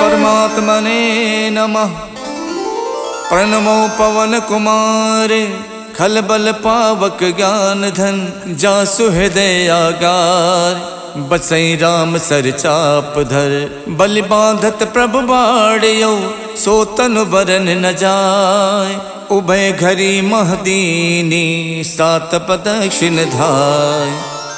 परमात्मने नमः। प्रणमो पवन कुमार खलबल पावक ज्ञान धन जासु हृदय आगार। बसई राम सर चाप धर बलि बांधत प्रभु बाड़ियो सो तनु बरन न जाय। उभय घरी महदीनी सात प्रदक्षिण धाय।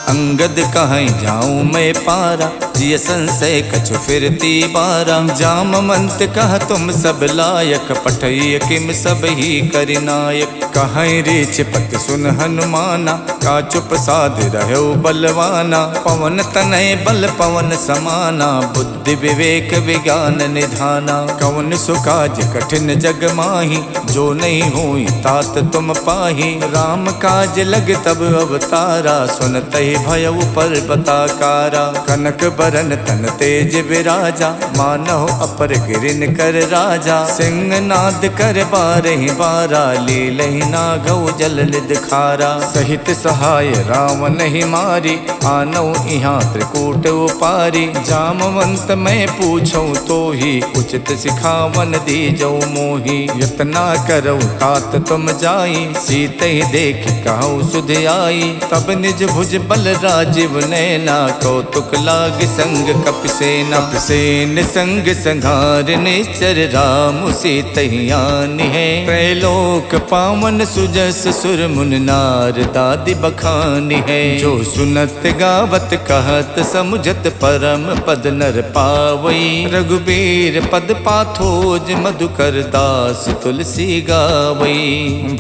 अंगद कहीं जाऊं मैं पारा जिय संशय कछु फिरती बारा। जाम मंत कह तुम सब लायक पठय किम सब ही करिनायक। कहीं रीछ पत सुन हनुमाना का चुप साध रहो बलवाना। पवन तनय बल पवन समाना बुद्धि विवेक विज्ञान निधाना। कवन सुकाज कठिन जग माही जो नहीं हुई तात तुम पाही। राम काज लग तब अवतारा सुनते ही भयउ पर्वताकारा। कनक बरन तन तेज विराजा मानव अपर गिरिन कर राजा। सिंह नाद कर बारहि बारा लीलहि नागौ जल निध खारा। सहित सहाय रावण ही मारी आनौ इहाँ त्रिकूट उपारी। जामवंत मैं पूछूं तो ही उचित सिखावन दीजौ मोही। यतना करौ तात तुम जाई सीत ही देख कहु सुध आई। तब निज भुज बल राजीव नैना कौतुक लाग संग कपिसेना। कपिसेन संग संघार निश्चर राम सीतहियान है। त्रैलोक पावन सुजस सुर मुन नार दादि बखानी है। जो सुनत गावत कहत समुझत परम पद नर पावई। रघुबीर पद पाथोज मधुकर दास तुलसी गावई।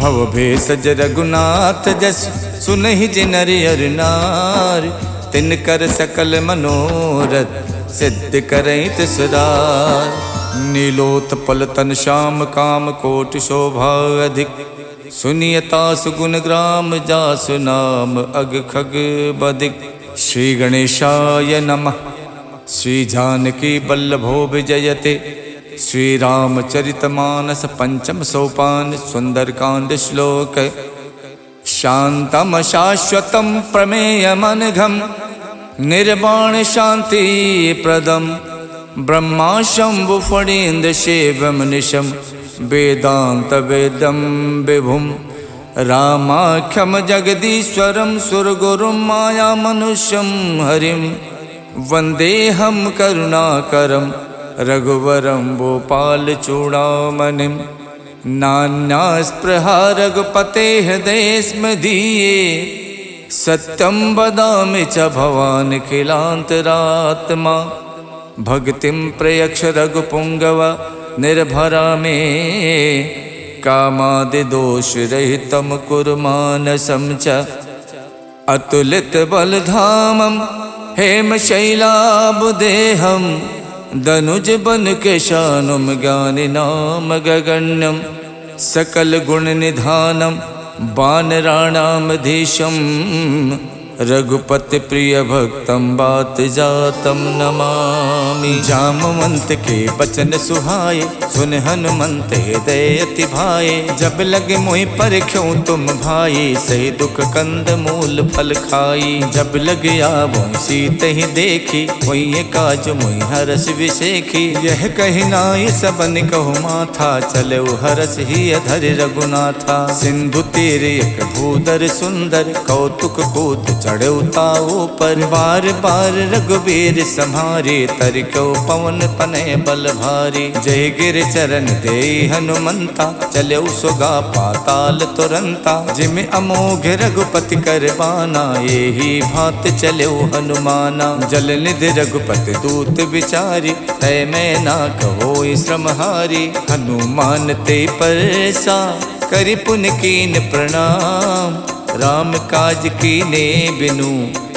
भव भेषज रघुनाथ जस सुनहि जिनर अर नार। तिन कर सकल मनोरथ सिद्ध करई तिसरार। नीलोत्पल तन श्याम काम कोट शोभा अधिक। सुनियता सुगुण ग्राम जासु नाम अग खग बदिक। श्री गणेशाय नमः। श्री जानकी बल्लभो विजयते। श्री रामचरितमानस पंचम सोपान सुंदरकांड श्लोक। शांतम शाश्वतम प्रमेयमनघम निर्वाण शांति प्रदम। ब्रह्मा शंभु फणीन्द्र शिवम निशम वेदांत वेदम विभुम। रामाख्यम जगदीश्वरम सुरगुरुम माया मनुष्यम हरिम। वंदेहम करुणाकरम रघुवरम भोपाल चूड़ामणिम। नान्या स्पृहा रघुपते हृदय स्मदीये। सत्यं वदामि च भवान् खिलान्तरात्मा। भक्तिं प्रयक्ष रघुपुंगव निर्भरा मे। कामादि दोष रहितं कुरु मानसं च। अतुलित बलधामं हेमशैलाबुदेहं। दनुज बन केशानुम ज्ञानि नाम गगण्यम। सकल गुण निधानम वानराणामधीशम। रघुपति प्रिय भक्तम बात जातम नमामि। जामवंत के बचन सुहाए सुन हनुमंत हृदय अति भाए। जब लगे मोहि परख्यों तुम भाई सही दुख कंद मूल फल खाई। जब लगे आवो सीत ही देखी वही काज मोहि हरस विशेखी। यह कही नाय सबन कहु माथा चले हरस ही अधर रघुनाथा। सिंधु तीर एक भूधर सुंदर कौतुक कूत चढ़े ताओ पर। बार बार रघुबीर सम्हारे तरक्यो पवन पने बल भारी। जय गिर चरण दे हनुमंता चले सुगा पाताल तुरंता। जिम अमोघ रघुपति करबाना यही भात चले हनुमाना। जल निधि रघुपति दूत विचारी तय मैं ना कहो श्रमहारी। हनुमान ते परसा करि पुन कीन प्रणाम। राम काज कीने बिनु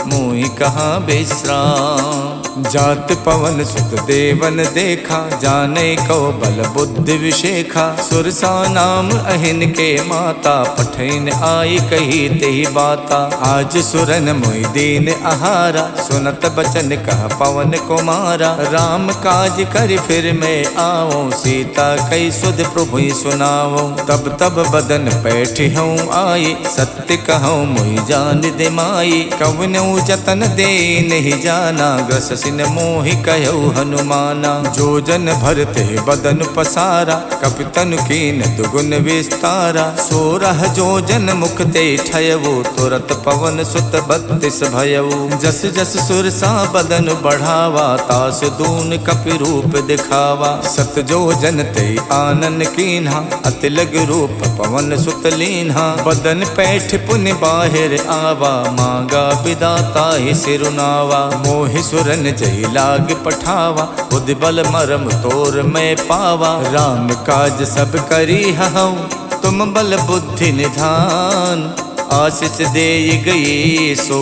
मोहि कहाँ विश्राम। जात पवन सुत देवन देखा जाने को बल बुद्धि विशेखा। सुरसा नाम अहिन के माता पठैन आई कही तेहि बाता। आज सुरन मोहि दीन आहारा सुनत बचन कह पवन कुमारा। राम काज कर फिर मैं आओ सीता कई सुध प्रभु सुनाओ। तब तब बदन बैठी हूँ आई सत्य कहूँ मोहि जान दे माई। कवनौ जतन दे नहीं जाना, ग्रस सिन मोहि कहु हनुमाना। जो जन भरते बदन पसारा, कपितन कीन दुगुन विस्तारा। 16 जो जन मुख ते ठयवो, तुरत पवन सुत 32 भयवो। जस जस सुरसा बदन बढ़ावा, तास दून कपि रूप दिखावा। 7 जो जन ते आनन कीन्हा, अति लग रूप पवन सुत लीन्हा। बदन पैठ पुन बाहिर आवा, मांगा विदाता ही सिरुनावा। मोहि सुरन जय लाग पठावा, बुद्धि बल मरम तोर मैं पावा। राम काज सब करी हऊँ, तुम बल बुद्धि निधान। आशीष दे गई सो,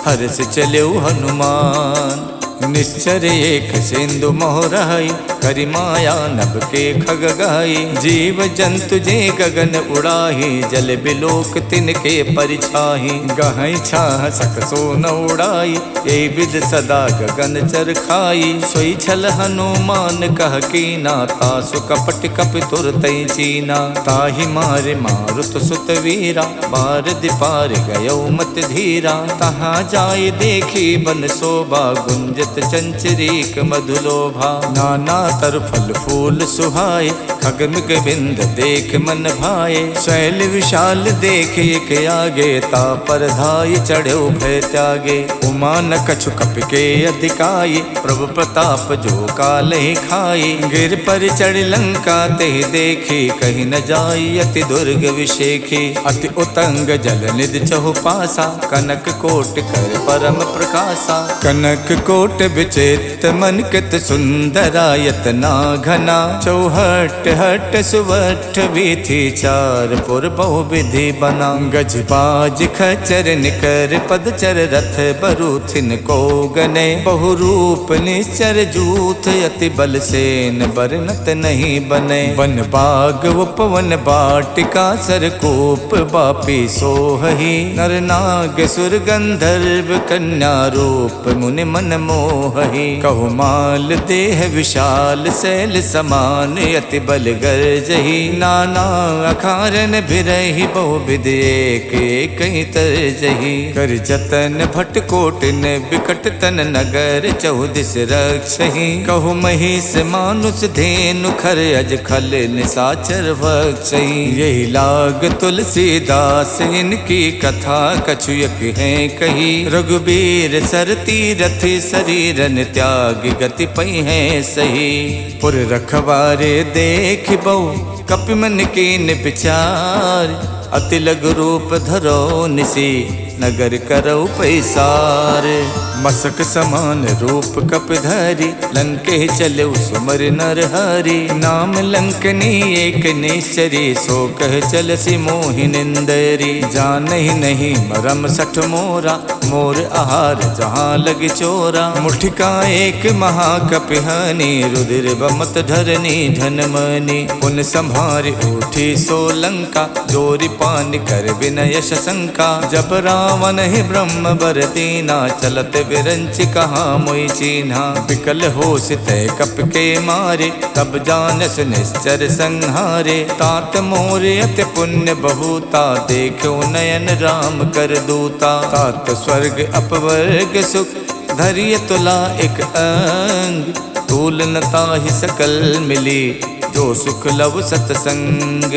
हर्ष चलो हनुमान। निश्चर एक सिंधु मोहराई, करि माया नभ के खग गाई। जीव जंतु जे गगन उड़ाही, जल बिलोक तिनके परिछाही। गहई छाह सक सो न उड़ाई, ए विद सदा गगन चर खाई। सोई छल हनुमान कह कीना, तासु कपट कपि तुरतई चीना। ताहि मारे मारुत सुत वीरा, बार दिपार गयो मत धीरा। तहाँ जाय देखी बन शोभा, गुंजत चंचरीक मधुलोभा। नाना तर फल फूल सुहाए, खगमिग बिंद देख मन भाए। शैल विशाल देख एक आगे, तापर धाय चढ़ो भय त्यागे। उमा न कछु कपि के अधिकाई, प्रभु प्रताप जो काल ही खाई। गिर पर चढ़ लंका ते देखी, कहीं न जाई अति दुर्ग विशेखी। अति उतंग जल निधि चहुपासा, कनक कोट कर परम प्रकाशा। कनक कोट विचित्र मन कित सुंदरायत ना घना। चौहट हट सुवट वीथी, चार पुर बहु विधि बना। गज बाज खचर निकर पदचर, रथ बरूथिन को गने। बहु रूप निश्चर जूथ, अति बल सेन बरनत नहीं बने। वन बाग उपवन बाटिका, सरकूप बापी सोहही। नर नाग सुर गंधर्व कन्या, रूप मुनि मन मोहही। कहु माल देह विशाल, शैल समान अति बल गर्जही। नाना अखारन भिरहि, बहु विधि एक तरजही। कर जतन भट कोटिन, बिकट तन नगर चौदिस रक्षही। कहु महिष मानुष धेनु, खर अज खल निसाचर भक्षही। यही लाग तुलसीदास, इनकी कथा कछुयक है कही। रघुबीर सरती रथि, शरीरन त्याग गति पई है सही। पुर रखवारे देख बहु, कपि मन कीन विचार। अति लघु रूप धरो निसी, नगर करौ पैसार। मसक समान रूप कपिधरि, लंके चलो सुमर नर हरि। नाम लंकनी एक निश्चरी, सो कह चलसी मोहि निंदरी। जानहि नहीं मरम सठ मोरा, मोर आहार जहाँ लग चोरा। मुठिका एक महाकपिहानी, रुधिर बमत धरनी धनमनी। पुन संभार उठी सो लंका, जोरि पान कर विनय शंका। जब रावण ही ब्रह्म बर दीना, चलत विरंच कहाँ मोई चीन्हा। विकल होश तय कप के मारे, तब जानस निश्चर संहारे। तात मोर अति पुण्य बहुता, देखो नयन राम कर दूता। तात स्वर्ग अपवर्ग सुख, धरिय तुला एक अंग। तुलनता ही सकल मिली, जो सुख लव सतसंग।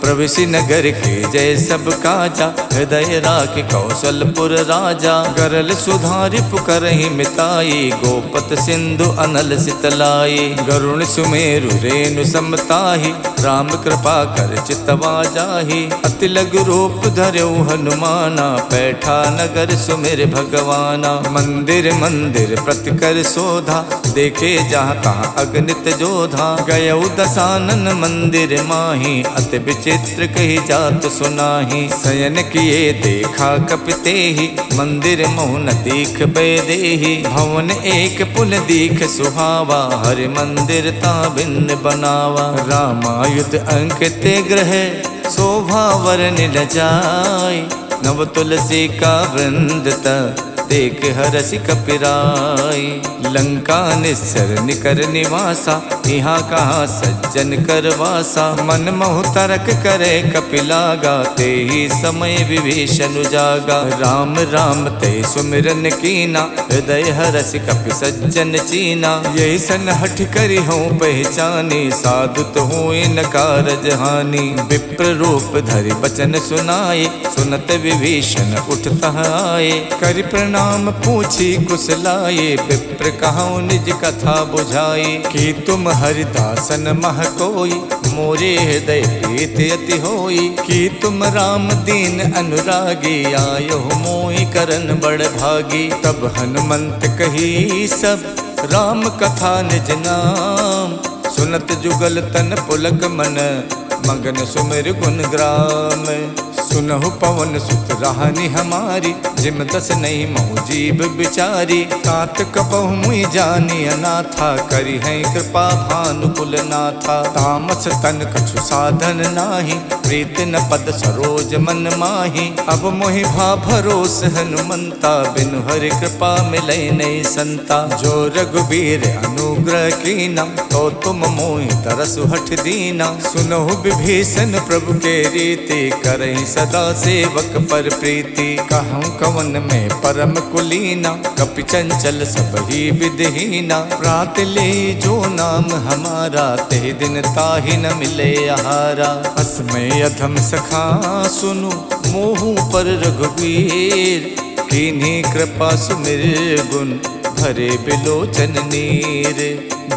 प्रविशि नगर के जय सब काजा, हृदय राख कौशलपुर राजा। गरल सुधारि पुकरहि मिताई, गोपत सिंधु अनल सितलाई। गरुण सुमेरु रेणु समताहि, राम कृपा कर चितवा जाहि। अति लघु रूप धर्यो हनुमाना, पैठा नगर सुमिर भगवाना। मंदिर मंदिर प्रति कर शोधा, देखे जहाँ तहाँ अगणित जोधा। गयौ दसानन मंदिर माही, अति चित्र कही जात सुनाही। शयन किए देखा कपिते ही, मंदिर मोहन दीख बेदेही। भवन एक पुल दीख सुहावा, हरि मंदिर ता भिन्न बनावा। रामायुध अंकित ग्रह, शोभा वरन लजाय। नव तुलसी का वृंद देख हरसि कपिराय। लंका निस्सर निकर निवासा, यहाँ कहाँ सज्जन करवासा। मन मोह तरक करे कपिलागा, ते ही समय विभीषण जागा। राम राम ते सुमिरन कीना, हृदय हरस कपि सज्जन चीना। यही सन हठ करी हूँ पहचानी, साधुत हूँ इन कारज हानि। विप्र रूप धरि बचन सुनाए, सुनत विभीषण उठता आए। करि प्रणाम पूछी कुशलाए, विप्र कहूँ निज कथा बुझाई। कि तुम हरिदासन मह कोई, मोरे हृदय प्रीत अति होई। कि तुम राम दीन अनुरागी, आयो मोहि करन बड़ भागी। तब हनुमंत कही सब, राम कथा निज नाम। सुनत जुगल तन पुलक मन, मगन सुमिर गुण ग्राम। सुनहु पवन सुत राहनि हमारी, जिम दस नहीं महु जीव बिचारी। तात कबहु मुई जानी अनाथा, करी है कृपा भानुकुल नाथा। तामस तन कछु साधन नाही, प्रीत न पद सरोज मन माही। अब मोहि भा भरोस हनुमंता, बिनु हरि कृपा मिलै नहीं संता। जो रघुबीर अनुग्रह कीना, तो तुम मोहि तरसु हठ दीना। सुनहु विभीषण प्रभु के रीति, करहि सदा सेवक पर प्रीति। कहूँ कवन में परम कुलीना, कपि चंचल सब ही विधहीना। प्रात ले जो नाम हमारा, ते दिन ताहि न मिले आहारा। अस्मय अधम सखा सुनु, मोहु पर रघुवीर। कीन्ही कृपा सुमिर गुण, भरे बिलोचन नीर।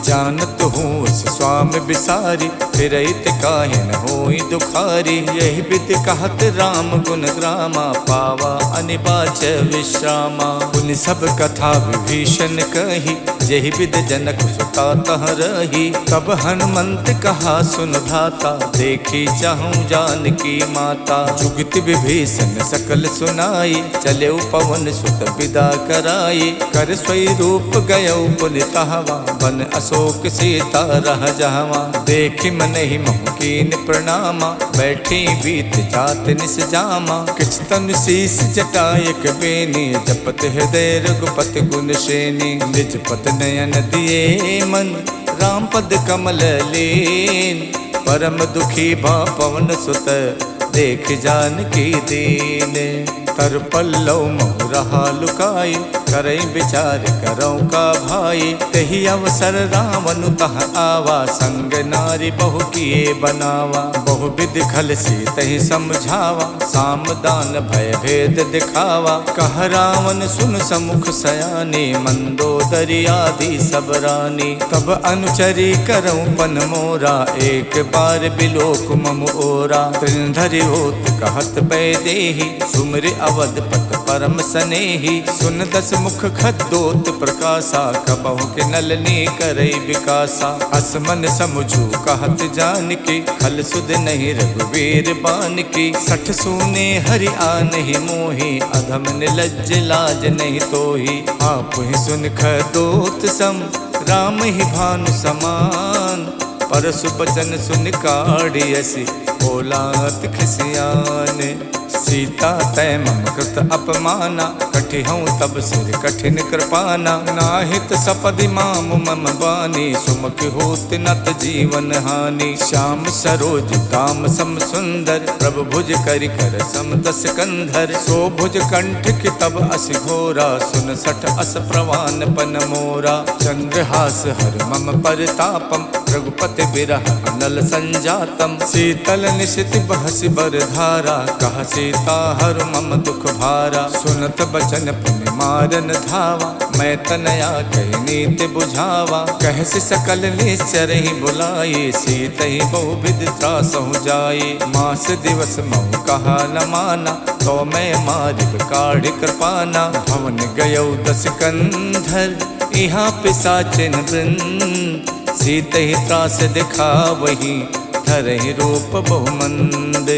जानत हूँ उस स्वामी बिसारी, फिरहित काहे न होई दुखारी। यही विद कहत राम गुण ग्रामा, पावा अनिबाच विश्रामा। पुनि सब कथा विभीषण कही, यही विद जनक सुता तह रही। तब हनुमंत कहा सुन भ्राता, देखी चाहूँ जानकी माता। जुगत विभीषण सकल सुनाई, चले पवन सुत विदा कराई। कर स्वरूप गयो पुनितहवा, बन अशोक सीता रह जहवा। देखि मन ही मोह कीन प्रणामा, बैठी बीत जात निस जामा। किछ तन शीस जटायक बेनी, जपत हृदय रघुपति गुण श्रेणी। निज पत नयन दिए मन, राम पद कमल लीन। परम दुखी भा पवन सुत, देख जानकी दीन। तर पल्लव मोह रहा लुकाई, करई विचार करौ का भाई। तही अवसर रावण तह आवा, संग नारी बहु किए बनावा। बहु विधि खल सी तही समझावा, साम दान भय भेद दिखावा। कह रावण सुन समुख सयानी, मंदोदरी आदि सब रानी। तब अनुचरी करौ पन मोरा, एक बार बिलोक मम ओरा। त्रिधरि होत कहत बैदेही, सुमिर अवधपत परम सनेही। सुन दस मुख खद्दोत प्रकाशा, कबहु के नलनी करई विकासा। असमन समझू कहत जानकी, खल सुध नहीं रघुवीर बानकी। सठ सूने हरि आनहि मोहि, अधम निलज्ज लाज नहीं तोहि। आप ही सुन खद्दोत सम, राम ही भानु समान। परसु बचन सुन काढ़ियसि, बोलात खिसियान। सीता तय मम कृत अपमाना, कठिहूँ तब सिर कठिन कृपाना। नाहित सपदि मामु मम बानी, सुमुख होत नत जीवन हानि। श्याम सरोज दाम सम सुंदर, प्रभु भुज करि कर सम दस कंधर। सो भुज कंठ की तब अस घोरा, सुन सठ अस प्रवान पन मोरा। चंद्रहास हर मम परितापम, रघुपति बिरह अनल संजातम। शीतल निशित बहसि बर धारा, कह सीता हर मम दुख भारा। सुनत बचन पुनि मारन धावा, मैं तनया कही नीति बुझावा। कहसि सकल निश्चर ही बुलाई, सीत ही बहु विधि त्रासहु जाई। मास दिवस महु कहा न माना, तो मैं मारिब काढ़ि कृपाना। भवन गयौ दस कंधर, यहाँ पिशाचिन वृंद। सीत ही त्रास दिखावही, धरहि रूप बहुमंद।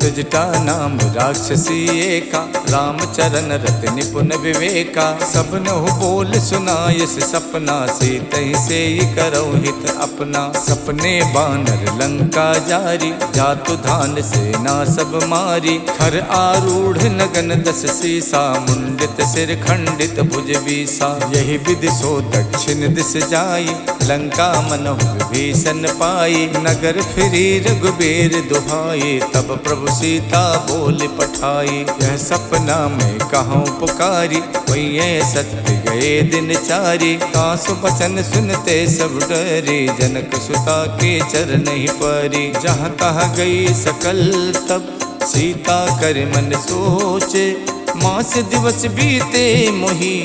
तुझटा नाम राक्षसी एका, राम चरण रत निपुण विवेका। सबनहु बोल सुनायस सपना, सीतहि से करो हित अपना। सपने बानर लंका जारी, जातु धान सेना सब मारी। खर आरूढ़ नगन दस सीसा, मुंडित सिर खंडित भुज बीसा। यही विधि सो दक्षिण दिस जाई, लंका मनहु विभीषण पाई। नगर फिरी रघुबीर दुहाई, तब प्रभु सीता बोल पठाई। यह सपना में कहूँ पुकारी, वही सत्य गए दिन चारी। कासु बचन सुनते सब डरी, जनक सुता के चरण ही परी। जहाँ तहाँ गई सकल तब, सीता कर मन सोचे। मास दिवस बीते मोही,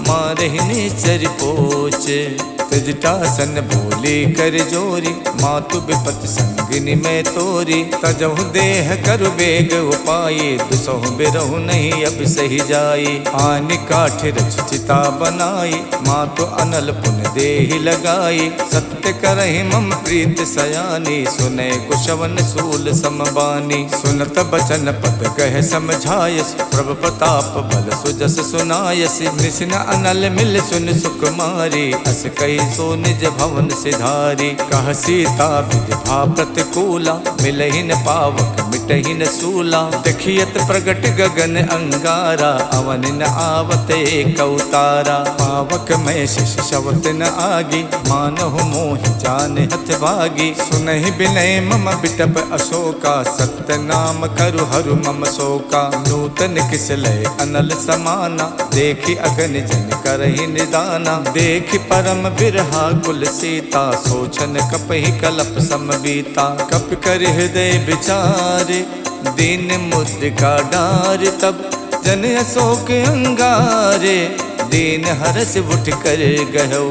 मारहिने चर पोचे। तजटासन बोली कर जोरी, मातु विपत संगिनी में तोरी। तजहु देह कर बेग उपाये, दुसहु बिरहु नहीं अब सही जाई। आनि काठ रच चिता बनाई, मातु अनल पुन देहि लगाई। सत्य करहि मम प्रीत सयानी, सुने कुशवन सूल समबानी। सुनत बचन पद कह समझायस, प्रभु प्रताप बल सुजस सुनायस। निसिन अनल मिल सुन सुकुमारी, अस कही सो निज भवन सिधारी। कह सीता विधि प्रतिकूला, मिलहि न पावक मिटहि न सूला। देखियत प्रगट गगन अंगारा, अवन न आवत एक अवतारा। पावक में शिष शवत न आगी, मानहु मोहि जान हथ भागी। सुनहि विनय मम बिटप अशोका, सत्य नाम करु हरु मम शोका। नूतन किसलय अनल समाना, देखि अगन जन करहि निदाना। देखि परम बिरहा कुल सीता, सोचन कपहि कलप समबीता। कप कर हृदय विचारे, दीन मुद्रिका डार। तब जन अशोक अंगारे, दीन हरस उठ कर गहौ।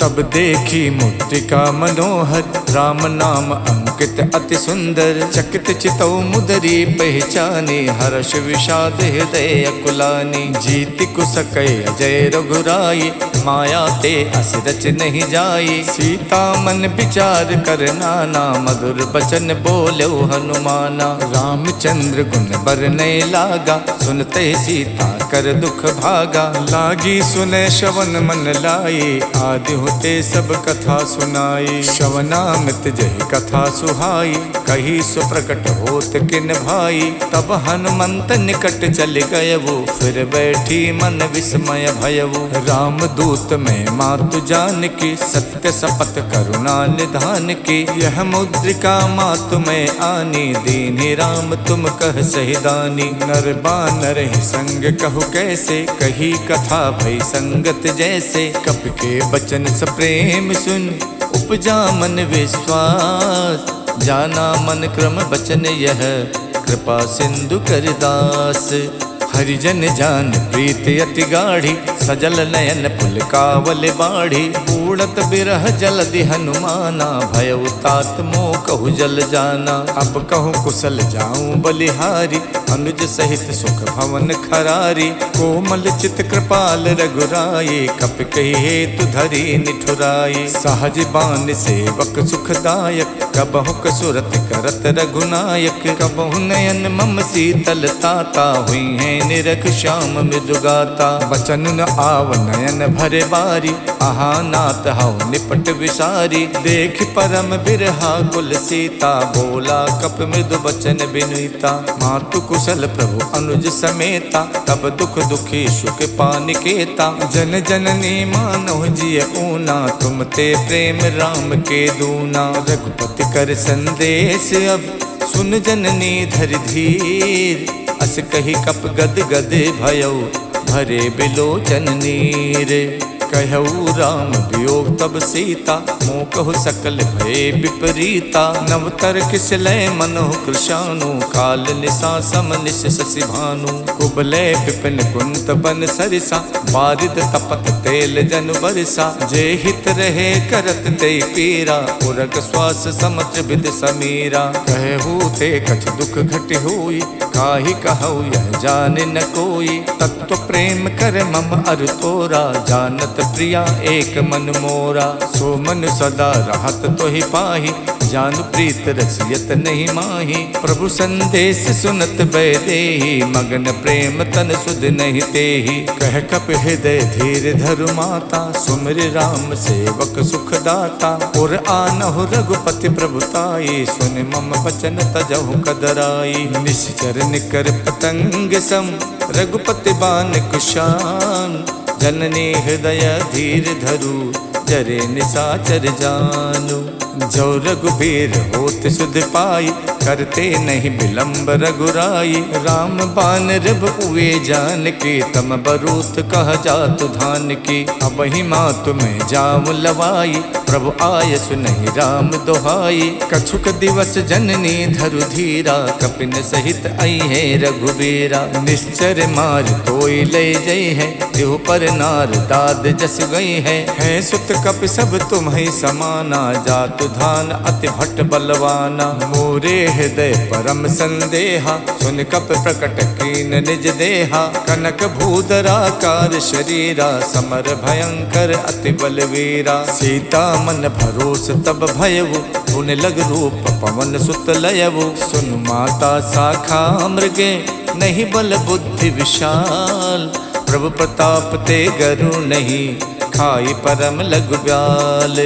तब देखी मुद्रिका मनोहर, राम नाम अंकित अति सुंदर। चकित चितौ मुदरी पहचानी, हर्ष विषाद हृदय अकुलानी। जीति कुसकय अजय रघुराई, माया ते अस रच नहीं जाई। सीता मन विचार कर नाना, मधुर बचन बोलो हनुमाना। रामचंद्र गुण बरने लागा, सुनते सीता कर दुख भागा। लागी सुने श्रवण मन लाई, आदि होते सब कथा सुनाई। श्रवणामृत जहि कथा सुहाई, कही सो प्रकट होत किन भाई। तब हनुमंत निकट चल गयवु, फिर बैठी मन विस्मय भयवु। राम दूत में मातु जान की, सत्य शपथ करुणा निधान की। यह मुद्रिका मातु में आनी, दीन्हि राम तुम कह सहिदानी। नर बानर ही संग कहु कैसे, कही कथा भई संगत जैसे। कप के बचन स प्रेम सुन, उपजा मन विश्वास। जाना मन क्रम बचन यह, कृपा सिंधु कर दास। हरिजन जान प्रीत अति गाढ़ी, सजल नयन पुलकावल बाढ़ी। उड़त बिरह जलधि हनुमाना, भयउ तात मोह कहु जल जाना। अब कहूँ कुशल जाऊं बलिहारी, अनुज सहित सुख भवन खरारी। कोमल चित कृपाल रघुराई, कप कही हेतु धरी निठुराई। सहज बान सेवक सुखदायक, कबहु कसुरत करत रघुनायक। कबहु नयन मम शीतल ताता, हुई है निरख श्याम मृदुगाता। बचन न आव नयन भरे बारी, आहा नाथ हऊ निपट विसारी। देख परम बिरहा कुल सीता, बोला कप मृदु बचन बिनुता। मातु कुशल प्रभु अनुज समेता, तब दुख दुखी सुख पानिकेता। जन जननी मानो जिय ऊना, तुम ते प्रेम राम के दूना। रघुपति कर संदेश अब, सुन जननी धर धीर। अस कही कप गद गद भयउ, भरे बिलोचन नीर। कहऊ राम वियोग तब सीता, मोह कहु सकल भय विपरीता। नवतर किसलय मनोह कृशानु, काल निशा सम निश शशि भानु। कुबलय विपिन कुंत बन सरिसा, बारिद तपत तेल जन बरसा। जे हित रहे करत ते पीरा, उरग श्वास समत्र विद समीरा। कहू ते कछ दुख घट हुई, काहि कहऊ यह जाने न कोई। तत्व प्रेम कर मम अर तोरा, जानत प्रिया एक मन मोरा। सो मन सदा रहत तो ही पाही, जान प्रीत रसियत नहीं माही। प्रभु संदेश सुनत बैदेही, मगन प्रेम तन सुध नहीं तेही। कह कप हृदय धीर धरु माता, सुमिर राम सेवक सुख दाता। और आनहु रघुपति प्रभुताई, सुन मम बचन तजहु कदराई। निश्चर निकर पतंग सम, रघुपति बान कुशान। जननी हृदय धीर धरु, जरे निशाचर जानु। जो रघुबीर होत सुध पाई, करते नहीं विलंब रघुराई। राम बान रब उए जान की, तम बरूत कह जातु धान की। अब ही माँ तुम्हें जाम लवाई, प्रभु आय सुनहि राम दोहाई। कछुक दिवस जननी धरु धीरा, कपिन सहित आई है रघुबीरा। निश्चर मार तोई ले जई है, देहु पर नार दाद जस गई है। सुत कप सब तुम्हें समाना, जातु धान अति भट्ट बलवाना। मोरे हृदय परम संदेहा, सुन कप प्रकट कीन निज देहा। कनक भूधराकार शरीरा, समर भयंकर अति बलवीरा। सीता मन भरोस तब भयउ, पुन लग रूप पवन सुत लयउ। सुन माता शाखा मृगे, नहीं बल बुद्धि विशाल। प्रभु प्रताप ते गरु नहीं, खाई परम लघु ब्याल।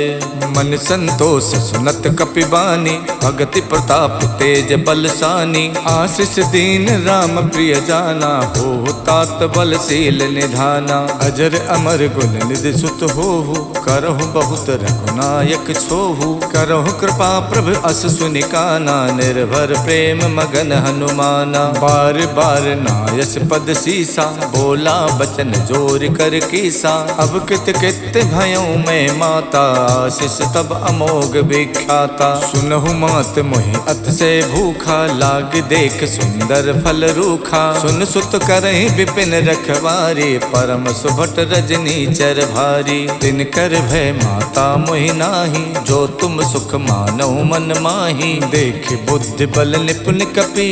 मन संतोष सुनत कपिबानी, भगति प्रताप तेज बलसानी। आशीष दीन राम प्रिय जाना, हो तात बलशील निधाना। अजर अमर गुण निधि सुत होहु, करहु बहुत रघुनायक छोहु। करहु कृपा प्रभु अस सुनिकाना, निर्भर प्रेम मगन हनुमाना। बार बार नायस पद सीसा, बोला बचन जोर कर कीसा। अब कित कित भयों में माता, आशीष तब अमोघ विख्याता। सुनहु मात मोहि अत से भूखा, लाग देख सुंदर फल रूखा। सुन सुत करहि विपिन रखवारी, परम सुभट रजनी चर भारी। तिन कर भय माता मोहि नाही, जो तुम सुख मानौ मन माही। देख बुद्धि बल निपुण कपि,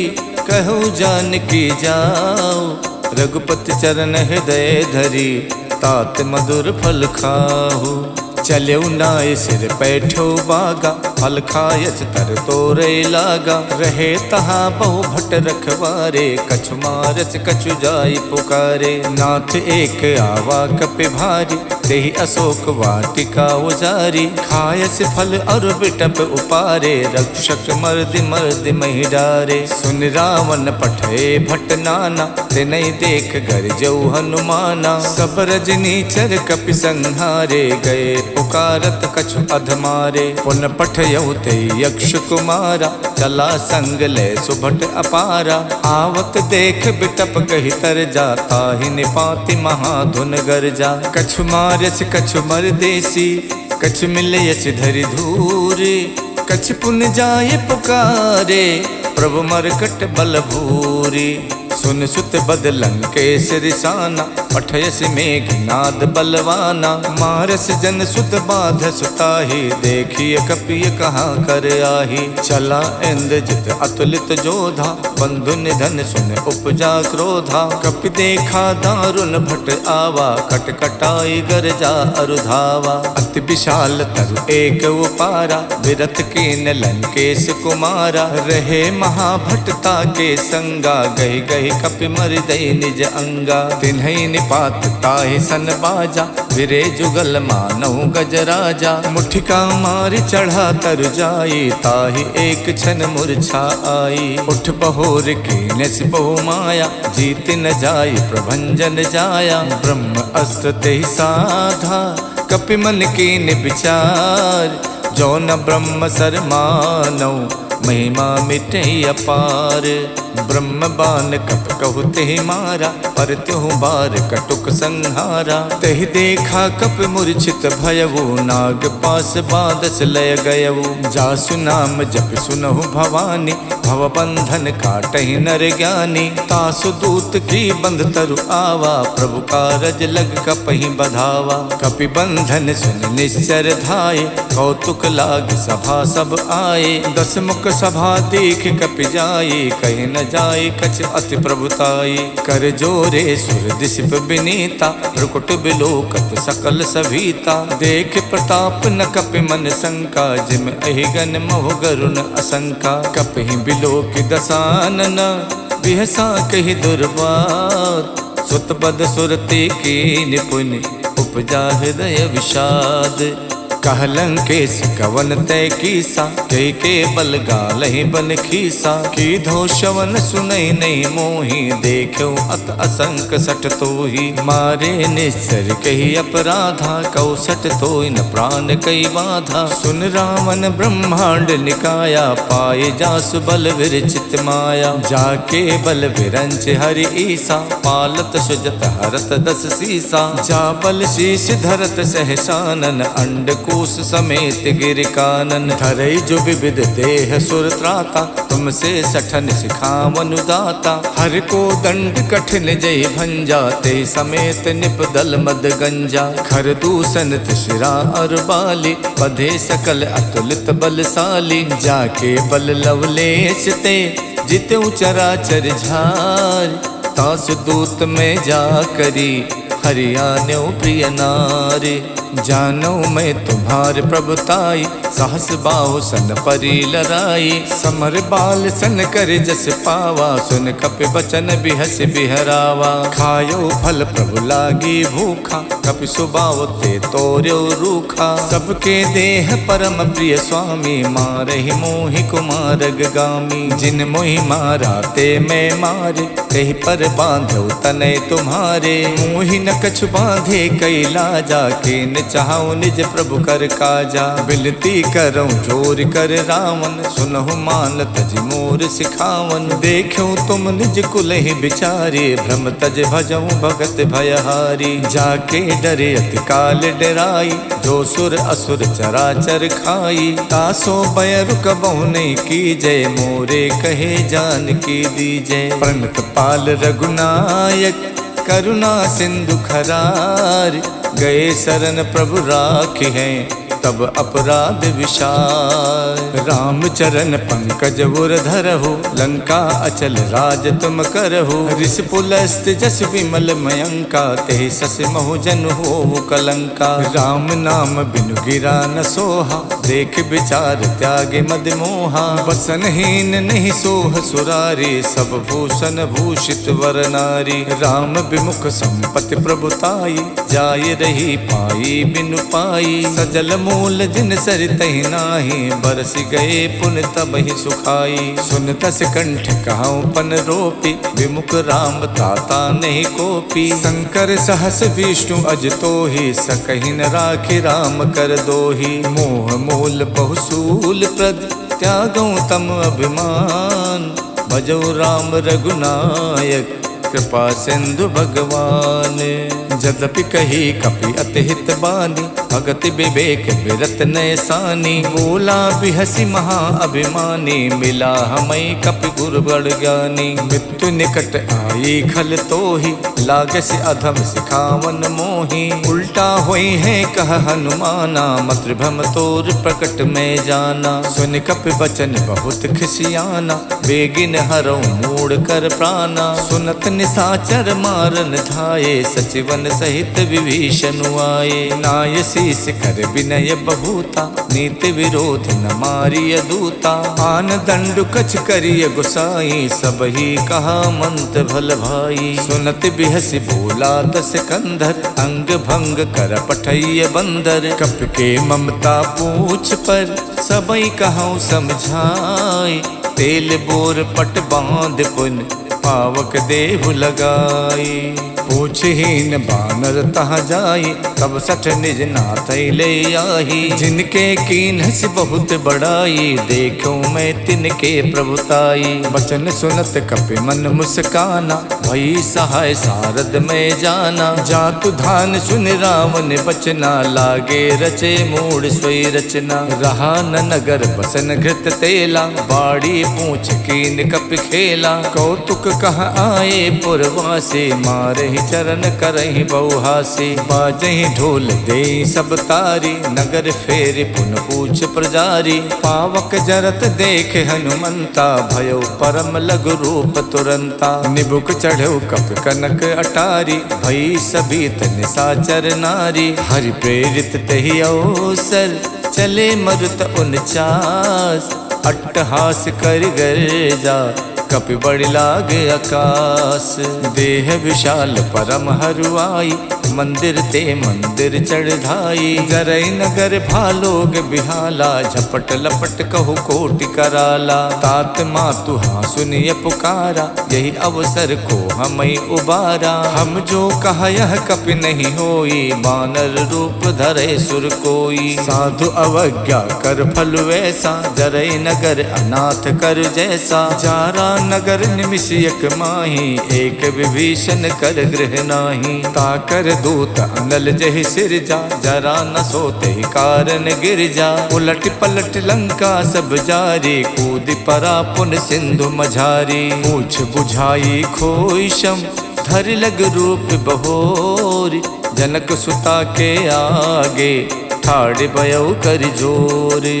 कहु जानकी जाओ। रघुपति चरण हृदय धरी, तात मधुर फल खाहु। चलऊ नाय सिर पैठो बागा, फल खायस तर तोरे लागा। रहे तहाँ बहु भट रखवारे, कछु मारस कछु जाई पुकारे। नाथ एक आवा कपि भारी, देहि अशोक वाटिका उजारी। खायस फल और बिटप उपारे, रक्षक मर्दि मर्दि महि डारे। सुन रावण पठे भट नाना, तिनहि देख गरजऊ हनुमाना। सब रजनी चर कपि संहारे, गए पुकारत कछु अधमारे। पुन पठयउ ते यक्ष कुमारा, चला संग ले सुभट अपारा। आवत देख बिटप कहि तर जाता, ही निपाति महाधुन गरजा। कछु मारस कछु मरदेसी, कछु मिलयस धरि धूरे। कछु पुन जाय पुकारे, प्रभु मरकट बल भूरी। सुन सुत बदलन के सिरसाना, पठयस मेघनाद बलवाना। मारस जन सुत बाध सुताही, देखिय कपिय कहाँ कर आही। चला इंद्रजित अतुलित जोधा, बंधु निधन सुन उपजा क्रोधा। कपि देखा दारुण भट आवा, कटकटाई गरजा अरुधावा। अति विशाल तरु एक उपारा, विरत कीन लंकेश कुमारा। रहे महाभटता के संगा, गही गही कपि मर दई निज अंगा। तिन्हि निपात ताहि सन बाजा, विरे जुगल मानहु गजराजा। मुठिका मार चढ़ा तर जाई, ताहि एक क्षण मूर्छा आई। उठ बहोर कीनस बहु माया, जीत न जाय प्रभंजन जाया। ब्रह्म अस्त्र तेहि साधा, कपि मन कीन विचार। जो न ब्रह्म सर मानौ, महिमा मिटे अपार। ब्रह्म बान कप कहु तेहि मारा, पर त्यों बार कटुक संहारा। तेहि देखा कप मूर्छित भयउ, नाग पास बादस लय गयउ। जासु नाम जप सुनहु भवानी, भव बंधन काटहि नर ज्ञानी। तासु दूत की बंध तरु आवा, प्रभु कारज लग कपहि बधावा। कपि बंधन सुन निश्चर धाये, कौतुक लाग सभा सब आए। दस मुख सभा देख कपि जाए, कहि न जाय कछ अति प्रभुताई। कर जोरे सुर दिशिप बिनीता, भ्रुकुट बिलोकत सकल सभीता। देख प्रताप न कपि मन शंका, जिम अहिगन महु गरुण असंका। कपहि बिलोक दसानन, बिहसा कहि दुर्बार। सुत बद सुरति की निपुण, उपजा हृदय विषाद। कहलंकेश कवन तय कीसा, कई के बल गालहि बन खीसा। की धो शवन सुनई नहीं मोही, देखो अत असंक सट तोही। मारे निश्चर कही अपराधा, कौ सट तोय न प्राण कई बाधा। सुन रावण ब्रह्मांड निकाया, पाए जासु बल विरचित माया। जाके बल विरंच हरि ईसा, पालत सुजत हरत दस सीसा। जा बल शीश धरत सहसानन, अंड कोश समेत गिर कानन। धरई जो विविध देह सुर त्राता, तुमसे सठन सिखावन दाता। हर को दंड कठिन जय भंजा, ते समेत निपदल मद गंजा। खर दूषण शिरा और बाली, बधे सकल अतुलित बलशाली। जाके बल लवलेश ते, जितेऊ चराचर झार। तासु दूत में जा करी, हरियाण्यो प्रिय नारी। जानो मैं तुम्हारे प्रभुताई, सहस बाहु सन परी लराई। समर बाल सन कर जस पावा, सुन कपि बचन बिहस बिहरावा। खायो फल प्रभु लागी भूखा, कपि सुबाव ते तोर्यो रूखा। सबके देह परम प्रिय स्वामी, मारहि मोहि कुमारग गामी। जिन मोहि मारा ते मैं मारे, तेहि पर बांधो तनय तुम्हारे। मोहि न कछु बांधे कई लाजा, के चाहूं निज प्रभु कर काजा। बिनती करऊं जोर कर रावण, सुनहु मान तज मोर सिखावन। देखूं तुम निज कुल ही बिचारे, भ्रम तज भजऊं भगत भयहारी। जाके डरे अति काल डराई, जो सुर असुर चराचर खाई। तासो बयरु कबहु नहीं कीजय, मोरे कहे जान की दीजय। प्रणत पाल रघुनायक, करुणा सिंधु खरार। गए शरण प्रभु राखी हैं, तब अपराध विशाल। राम चरण पंकज उर धरहु, लंका अचल राज तुम करहु। ऋषि पुलस्त जस विमल मयंका, तेहि सस महु जन होवु कलंका। राम नाम बिनु गिरा न सोहा, देख विचार त्यागे मद मोहा। बसनहीन नहीं सोह सुरारी, सब भूषण भूषित वर नारी। राम विमुख संपत्ति प्रभुताई, जाय रही पाई बिनु पाई। सजल मूल जिन सरितहि नाही, बरस गए पुन तब ही सुखाई। सुन दस कंठ कहूँ पन रोपी, विमुख राम ताता नहीं कोपी। शंकर सहस विष्णु अज तोहि, सकहि न राखि राम कर दोहि। मोह मूल बहुसूल प्रद, त्यागऊं तम अभिमान। भजौ राम रघुनायक, कृपा सिंधु भगवान। जदपि कही कपि अति हित बानी, भगत विवेक बिरत नयसानी। बोला बिहसी महा अभिमानी, मिला हमें कपि गुरु बड़ ज्ञानी। मृत्यु निकट आई खल तोहि, लागस अधम सिखावन मोहि। उल्टा होई है कह हनुमाना, मातृभ्रम तोर प्रकट में जाना। सुन कपि बचन बहुत खिसियाना, बेगिन हरौ मूड कर प्राणा। सुनत निसाचर मारन धाये, सचिवन सहित विभीषण आए। नाय शीस कर विनय बहुता, नीति विरोध न मारिय दूता। आन दंडु कछ करिय गुसाई, सब ही कहा मंत भल भाई। सुनत बिहसी बोला दस कंधर, अंग भंग कर पठैय बंदर। कप के ममता पूछ पर, सबई कहूँ समझाई। तेल बोर पट बांध पुन, पावक देहु लगाई। पूछहीन बानर तहाँ जाई, तब सठ निज नाथ ले आई। जिनके कीन्हस बहुत बड़ाई, देखूं मैं तिनके प्रभुताई। बचन सुनत कपि मन मुस्काना, भई सहाय सारद में जाना। जातु धान सुन रावण बचना, लागे रचे मूड सोई रचना। रहा न नगर बसन घृत तेला, बाड़ी पूछ कीन कप खेला। कौतुक कह आए पुरवासी, मारहि चरण करहि बहुहासी। बाजहि ढोल दे सब तारी, नगर फेर पुन पूछ प्रजारी। पावक जरत देख हनुमंता, भयो परम लघु रूप तुरंता। निबुक चढ़ो कप कनक अटारी, भई सबीत निसाचर नारी। हरि प्रेरित तहि अवसर, चले मरुत 49। अट्टहास कर गर्जा, कपि बड़ लाग आकाश। देह विशाल परम हरुआई, मंदिर ते मंदिर चढ़ाई। जरै नगर भालोग बिहाला, झपट लपट कहु कोटि कराला। तात मातु हाँ सुनिय पुकारा, यही अवसर को हमें उबारा। हम जो कहा यह कपि नहीं होई, बानर रूप धरे सुर कोई। साधु अवज्ञा कर फल वैसा, जरै नगर अनाथ कर जैसा। जारा नगर निमिषयक माही, एक विभीषण कर गृह नाही। ताकर दूत अनल जहि सिरजा, जरा न सोते कारण गिर जा। उलट पलट लंका सब जारी, कूद परा पुन सिंधु मझारी। पूछ बुझाई खोई शम, धर लग रूप बहोरी। जनक सुता के आगे, ठाड़ भयो कर जोरे।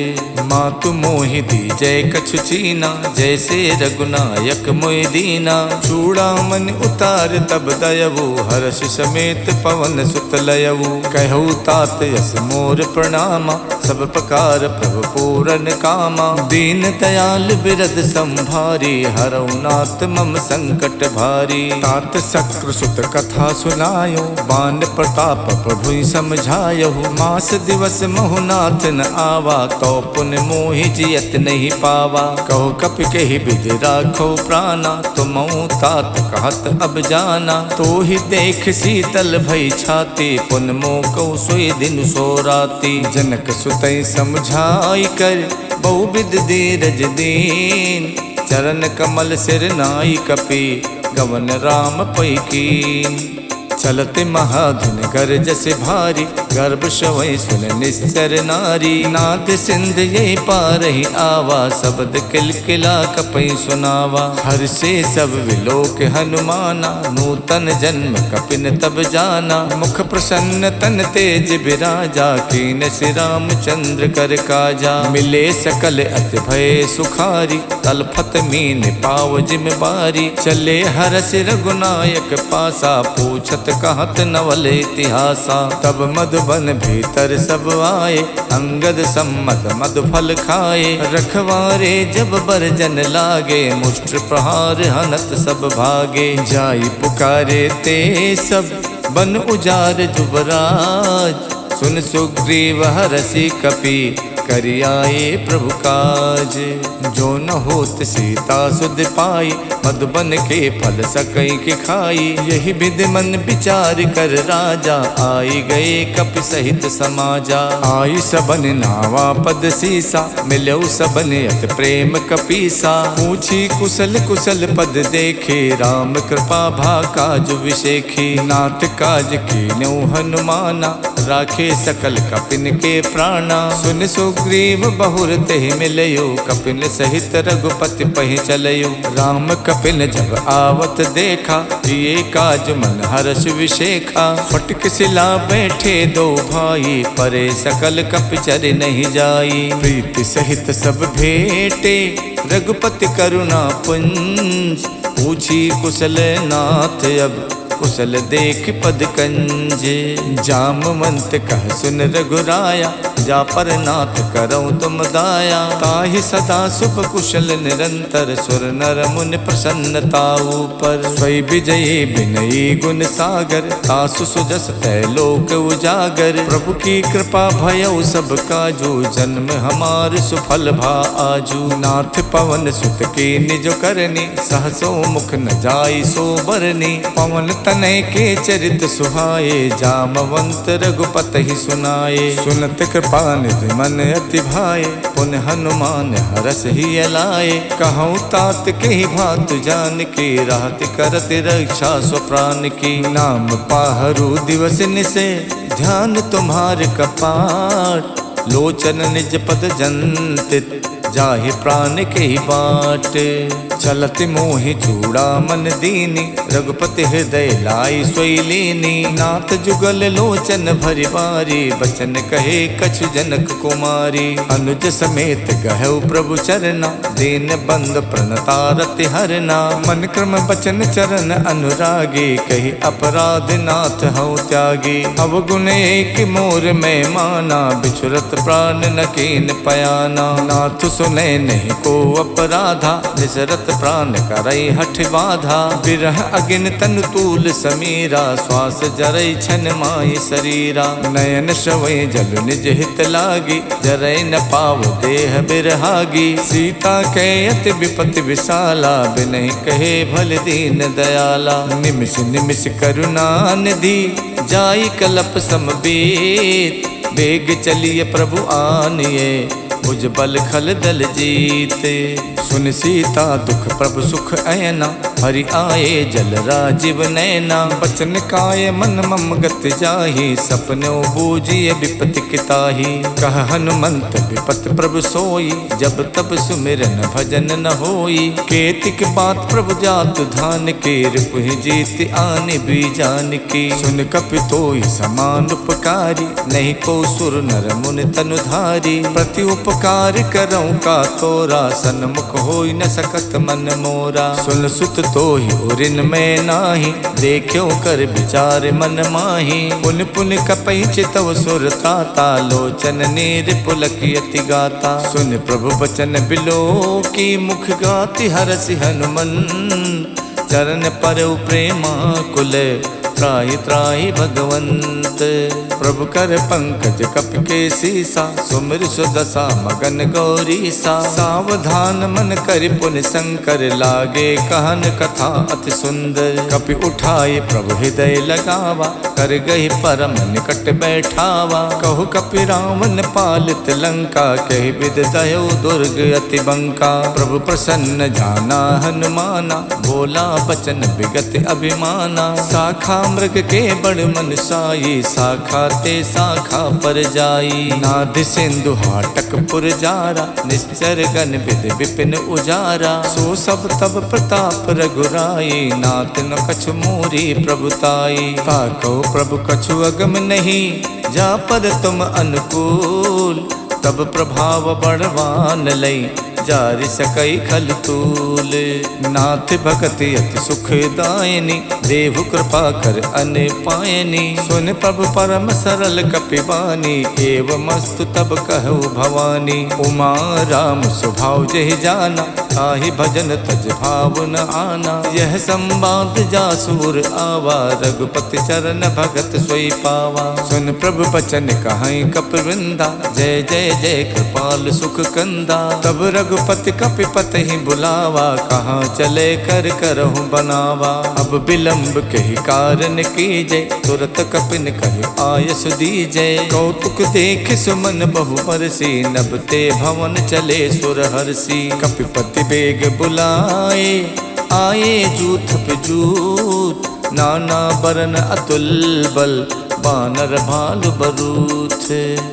मातु मोहि दीजै कछु चीना, जैसे रघुनायक मोहि दीना। चूड़ामणि उतार तब दयवु, हर्ष समेत पवन सुत लयवु। कहु तात यस मोर प्रणामा, सब प्रकार प्रभु पूरन कामा। दीन दयाल बिरद संभारी, हरऊ नाथ मम संकट भारी। तात शक्र सुत कथा सुनायो, बान प्रताप प्रभु समझायो। मास दिवस महुनाथ न आवा, तो पुन मोहि जियत नहीं पावा। कहो कपि कहि विधि राखो प्राणा, तुमहु तात कहत अब जाना। तो ही देख शीतल भई छाती, पुन मोह कहु सोई दिन सो राती। जनक सुतई समझाई कर, बहुविध धीरज दीन। चरण कमल सिर नाई कपि, गवन राम पै कीन। चलते महाधुन कर जसे भारी, गर्भ शवै सुन निश्चर नारी। नाद सिंध ये पारहि आवा, शब्द किलकिला कपै सुनावा। हर से सब विलोक हनुमाना, नूतन जन्म कपिन तब जाना। मुख प्रसन्न तन तेज बिराजा, कीन श्री रामचंद्र कर काजा। मिले सकल अति भय सुखारी, तलफत मीन पाव जिम बारी। चले हरस रघुनायक पासा, पूछत कहत नवल इतिहासा। तब मधुबन भीतर सब आए, अंगद सम्मत मधु फल खाए। रखवारे जब बरजन लागे, मुष्ट प्रहार हनत सब भागे। जाई पुकारे ते सब, बन उजार जुबराज। सुन सुग्रीव हरषि कपि, करियाए प्रभु काज। जो न होत सीता सुध पाई, मधुबन के फल सकई के खाई। यही विधि मन विचार कर राजा, आई गए कपि सहित समाजा। आई सबन नावा पद सीसा, मिलऊ सबन अत प्रेम कपीसा। पूछी कुशल कुशल पद देखे, राम कृपा भा काज विशेखी। नाथ काज कीन्यौ हनुमाना, राखे सकल कपिन के प्राणा। सुन सुग्रीव बहुर तेहि मिलयो, कपिन सहित रघुपति पहि चलयो। राम कपिन जब आवत देखा, जिए काज मन हर्ष विशेखा। फटक शिला बैठे दो भाई, परे सकल कपि चर नहीं जाई। प्रीति सहित सब भेटे, रघुपति करुणा पुंज। पूछी कुशल नाथ अब, कुशल देख पद कंज। जामवंत कह सुन रघुराया, जा पर नाथ करऊँ तुम दाया। ताहि सदा सुख कुशल निरंतर, सुर नर मुनि प्रसन्नता ऊपर। स्वै विजयी विनयी गुण सागर, तासु सुजस तै लोक उजागर। प्रभु की कृपा भयउ सब काजू, जन्म हमार सुफल भा आजू। नाथ पवन सुत की निज करनी, सहसो मुख न जाई सो बरनी। पवन तनय के चरित सुहाए, जामवंत रघुपति सुनाए। सुनत कृपा कृपा निधि मन अति भाए, पुन हनुमान हरस ही अलाए। कहूँ तात के ही भात जान के, राहत करत रक्षा स्व प्राण की। नाम पाहरू दिवस निसे, ध्यान तुम्हारे कपाट। लोचन निज पद जंतित, जाहि प्राण के ही बाट। चलत मोहि चूड़ा मन दीनी, रघुपति हृदय लाई सोई लीनी। नाथ जुगल लोचन भरि बारी, बचन कहे कछु जनक कुमारी। अनुज समेत गहु प्रभु चरना, दीन बंद प्रणतारति हरना। मन क्रम बचन चरण अनुरागी, कही अपराध नाथ हऊँ त्यागी। अवगुण एक मोर में माना, बिछुरत प्राण न कीन पयाना। नाथ सुने नहीं को अपराधा, निसरत प्राण करई हठ बाधा। बिरह अगिन तन तूल समीरा, श्वास जरई छन माई शरीरा। नयन श्रवई जल निज हित लागी, जरई न पाव देह बिरहागी। सीता के अति विपति विशाला, बिनहि कहे भल दीन दयाला। निमिष निमिष करुणा निधि, जाई कलप समबीत। बेग चलिए प्रभु आनिए, भुज बल खल दल जीते। सुन सीता दुख प्रभु सुख ऐना, हरि आए जल राजीव नैना। बचन काय मन मम गत जाहि, सपनो बूझिए विपति किताहि। कह हनुमंत विपत प्रभु सोई, जब तब सुमिरन भजन न होई। केतिक बात प्रभु जातु धान के, रिपुहि जीत आनि बीजान की। सुन कपि तोई समान उपकारी, नहीं को सुर नर मुनि तनुधारी। प्रति उपकार करऊँ का तोरा, सन्मुख होई न सकत मन मोरा। सुन सुत तो ही उरिन में नाही, देखो कर विचार मन माही। पुन पुन कपई चितव सुर ताता, लोचन नीर पुलक यति गाता। सुन प्रभु बचन बिलो की, मुख गाति हरसि हनुमन। चरण पर प्रेमा कुल, त्राहि त्राहि भगवंत। प्रभु कर पंकज कपि के सीसा, सुमिर सुदशा मगन गौरीसा। सावधान मन कर पुन शंकर, लागे कहन कथा अति सुंदर। कपि उठाए प्रभु हृदय लगावा, कर गही परम निकट बैठावा। कहु कपि रावण पालित लंका, कहि विद दयो दुर्ग अति बंका। प्रभु प्रसन्न जाना हनुमाना, बोला बचन विगत अभिमाना। शाखा मृग के बड़ मन साई, शाखा ते शाखा पर जाई। नाद सिंधु हाटक पुर जारा, निश्चर गण विद विपिन उजारा। सो सब तब प्रताप रघुराई, नाथ न कछु मोरी प्रभुताई। ताको प्रभु कछु अगम नहीं, जा पर तुम अनुकूल। तब प्रभाव बड़वान लई, जारि सकई खल तूल। नाथ भगति अति सुखदायनी, देहु कृपा कर अन पायनी। सुन प्रभु परम सरल कपिबानी, एवमस्तु तब कहु भवानी। उमा राम स्वभाव जहि जाना, ताहि भजन तज भाव न आना। यह संवाद जासुर आवा, रघुपति चरण भगत सोई पावा। सुन प्रभु बचन कहाई कपिवृंदा, जय जय जय कृपाल सुख कंदा। तब रघुपति कपिपत ही बुलावा, कहाँ चले कर करहु बनावा। अब विलंब कही कारण कीजय, तुरत कपिन कहि आयस दीजय। कौतुक देख सुमन बहु बरसी, नभ ते भवन चले सुर हरसी। कपिपति बेग बुलाए, आए जूथ पे जूथ। नाना बरन अतुल बल, बानर भालु बरूथ।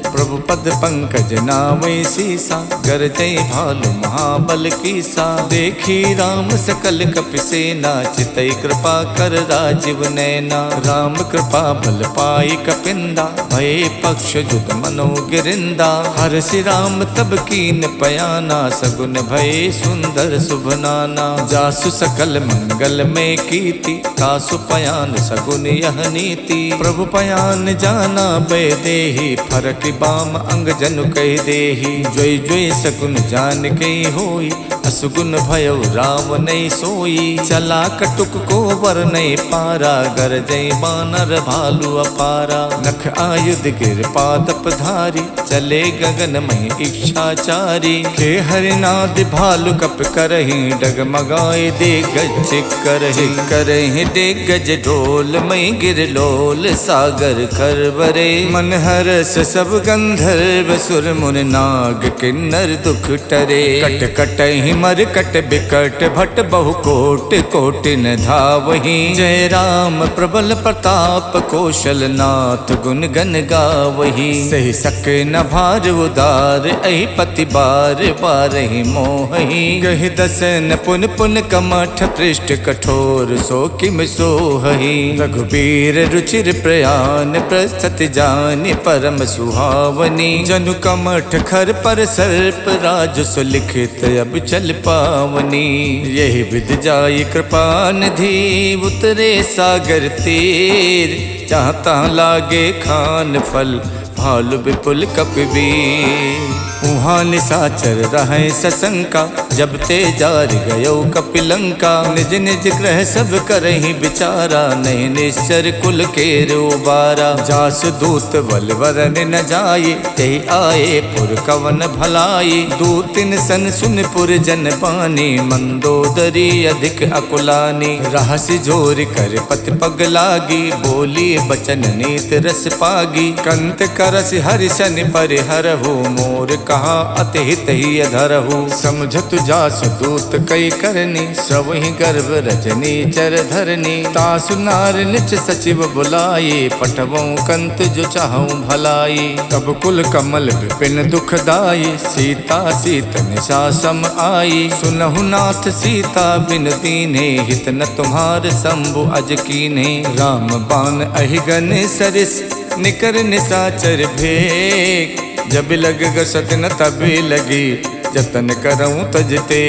प्रभु पद पंकज नावै सीसा, गरजै भालु महाबल कीसा। देखी राम सकल कपि सेना, चितई कृपा कर राजीव नैना। राम कृपा बल पाई कपिंदा, भय पक्ष जुद मनो गिरिंदा। हरसि राम तब कीन पयाना, सगुन भय सुंदर शुभ नाना। जासु सकल मंगल में कीति, तासु पयान सगुन यह नीति। प्रभु पयान जाना बै देहि, फरक बाम अंग जनु कह देहि। जोई जोई सगुन जान के होई, असुगुन भयो राम नहीं सोई, चला कटुक को वर नहीं पारा, गरजै बानर भालू अपारा। नख आयुध गिर पादप धारी, चले गगन में इच्छाचारी। के हरिनाद भालु कप करही, डगमगाए दिग्गज करही। करही दिग्गज ढोल मई गिर लोल, सागर खरबरे। मन हरस सब गंधर्व सुर मुन नाग किन्नर दुख टरे। कट कटहि मर कट बिकट भट बहु कोट कोटि न धावहि। जय राम प्रबल प्रताप कौशल नाथ गुण गन गावहि। सही सके न भार उदार, अहि पति बार बारहि मोहि। गहि दसन पुन पुन कमठ पृष्ठ कठोर, सो किम सोहहि। रघुबीर रुचिर प्रयान, प्रस्तुति जानि परम सुहावनी। जनु कमठ खर पर सर्प, राजस लिखित अब चल पावनी। यही विद जाई कृपा निधि, उतरे सागर तीर। जहाँ तहाँ लागे खान फल, भालु विपुल कपिवीर। उहाँ निशाचर रहे सशंका, जब ते जार गयो कपिलंका। निज निज ग्रह सब करहि विचारा, नहीं निश्चर कुल के रोबारा। जास दूत बल वरन न जाये, ते आए पुर कवन भलाई। दूतिन सन सुन पुर जन पानी, मंदोदरी अधिक अकुलानी। रहसि जोर कर पति पग लागी, बोली बचन नीत रस पागी। कंत करस हरिशन परिहरहु, मोर कहा अति हित ही अधरहु। समझत जास दूत कई करनी, सब ही गर्भ रजनी चर धरनी। तासु नार निच सचिव बुलाये, पठवों कंत जो चाहूं भलाई। तब कुल कमल विपिन दुखदाई, सीता सीत निशा सम आई। सुनहु नाथ सीता बिन दीन्हे, हित न तुम्हार शंभु अज कीन्हे। राम बाण अहिगन सरिस, निकर निशाचर भेक। जब लग गसत न तभी लगी, जतन करऊं तजते।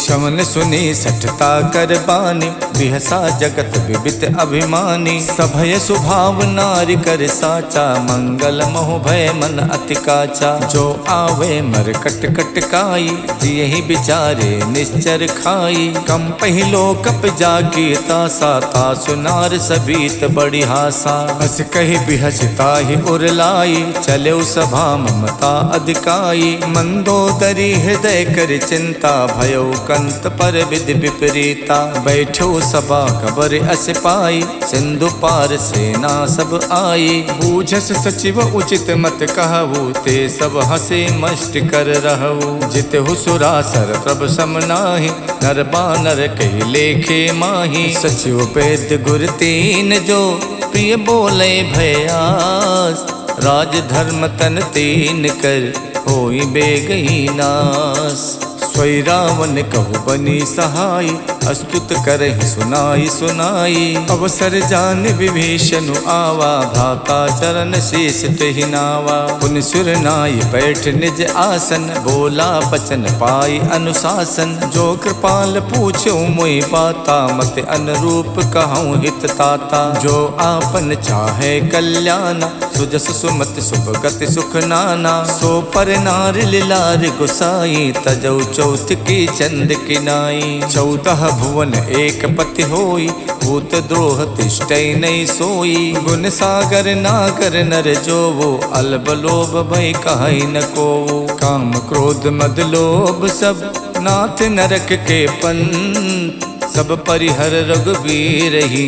शमन सुनी सठता कर बानी, बिहसा जगत विबित अभिमानी। सभय स्वभाव नारी कर साचा, मंगल मोह भय मन अति काचा। जो आवे मर कट कट काई, यही बिचारे निश्चर खाई। कम पहिलो कप जाकी तासा, तासु नार सबीत बड़ी हासा। हस कही बिहसता ही उरलाई, चले सभा ममता अधिकाई। मंदोदरी हृदय कर चिंता, भयो कंत पर विधि विपरीता। बैठो सभा खबर अस पाई, सिंधु पार सेना सब आई। बूझस सचिव उचित मत कहु, ते सब हसे मष्ट कर रहु। जित हुसुरासर प्रभ सम नाही, नर बानर कही लेखे माही। सचिव पेद गुर तीन जो, प्रिय बोले भयास। राज धर्म तन तीन कर, होई बेगही नास। सोई रावण कहु बनी सहाय, अस्तुत करहि सुनाई सुनाई। अवसर जान विभीषण आवा, भ्राता चरण शीस तेहि नावा। पुनि सुर नाई बैठ निज आसन, बोला बचन पाई अनुशासन। जो कृपाल पूछो मोहि बाता, मत अनुरूप कहूँ हित ताता। जो आपन चाहे कल्याण, सुजस सुमति शुभ गति सुख नाना। सो पर नार लिलार गुसाई, तजौ चौथ की चंद की नाई। 14 भुवन एक पति होई, भूत द्रोह तिष्ठै नहीं सोई। गुण सागर नागर नर जोवो, अलब लोभ भय कहै न कोवो। काम क्रोध मद लोभ सब, नाथ नरक के पंथ। सब परिहर रघुबीर ही,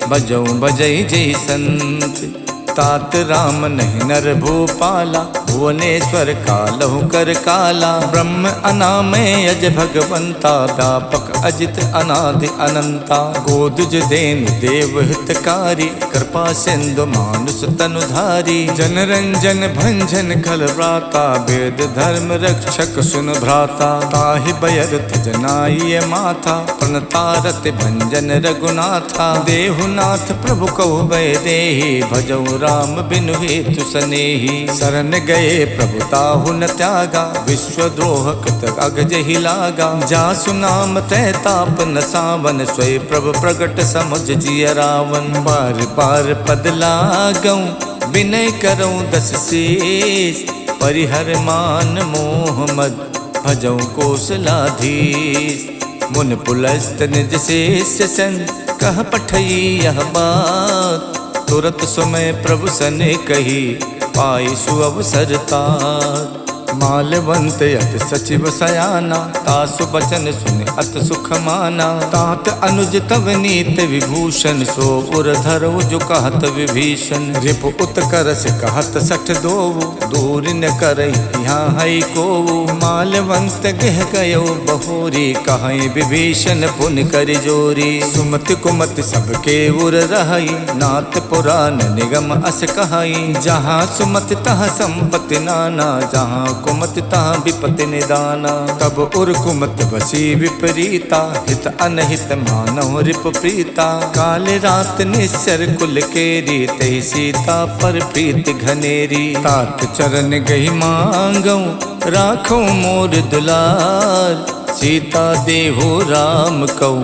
बजौ बजै जय संत। तात राम नहीं नर भूपाला, भुवनेश्वर कालहु कर काला। ब्रह्म अनामय अज भगवंता, व्यापक अजित अनादि अनंता। गोदुज देन देव हितकारी, कृपा सिंधु मानुष तनुधारी। जन रंजन भंजन खल व्राता, वेद धर्म रक्षक सुन भ्राता। ताहि बयर तजनाई माथा, प्रणतारत भंजन रघुनाथा। देहुनाथ प्रभु कहु भय देहि, भजौ राम बिनु हेतु सनेही। शरण गए प्रभु ताहु न त्यागा, विश्वद्रोह कृत अगज ही लागा। जासु नाम तै ताप न सावन, स्वय प्रभु प्रगट समुझ जिय रावण। बार बार पद लागऊं, विनय करऊं दस शीस। परिहर मान मोह मद, भजौ कौशलाधीश। मुन पुलस्त निज शेष सन कह पठई यह बात। तुरत समय प्रभु सन कही पाई सुअवसर तात। मालवंत अत सचिव सयाना तासु बचन सुन अत सुख माना। तात अनुज तव नीत विभूषण सो उर धरो जो कहत विभीषण। रिप उत्करस कहत सठ दोवु दूर न करई यहाँ है को। मालवंत गह गयो बहोरी कहीं विभीषण पुन कर जोरी। सुमत कुमत सबके उर रही नाथ पुराण निगम अस कहाई। जहाँ सुमत तह संपत्ति नाना जहाँ कुमत तहाँ विपत्ति निदाना। तब उर कुमत बसी विपरीता हित अनहित मानव रिप प्रीता। काल रात निश्चर कुल केरी तही सीता पर प्रीत घनेरी। तात चरण गही मांगौ राखो मोर दुलार। सीता देहो राम कौ